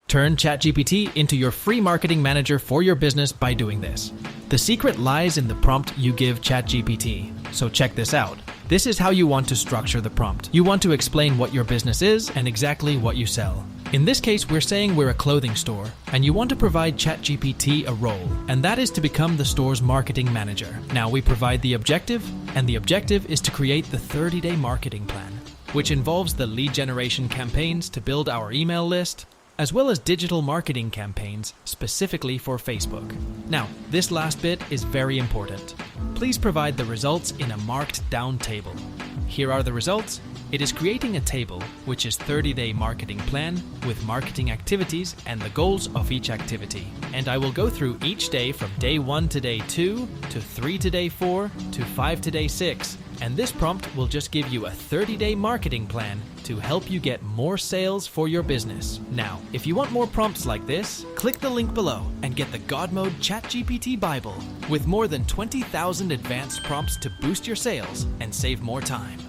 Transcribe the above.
Turn ChatGPT into your free marketing manager for your business by doing this. The secret lies in the prompt you give ChatGPT. So check this out. This is how you want to structure the prompt. You want to explain what your business is and exactly what you sell. In this case, we're saying we're a clothing store, and you want to provide ChatGPT a role, and that is to become the store's marketing manager. Now we provide the objective, and the objective is to create the 30-day marketing plan, which involves the lead generation campaigns to build our email list, as well as digital marketing campaigns specifically for Facebook. Now, this last bit is very important. Please provide the results in a marked down table. Here are the results. It is creating a table, which is 30-day marketing plan with marketing activities and the goals of each activity. And I will go through each day from day 1 to day 2, to 3 to day 4, to 5 to day 6. And this prompt will just give you a 30-day marketing plan to help you get more sales for your business. Now, if you want more prompts like this, click the link below and get the God Mode ChatGPT Bible with more than 20,000 advanced prompts to boost your sales and save more time.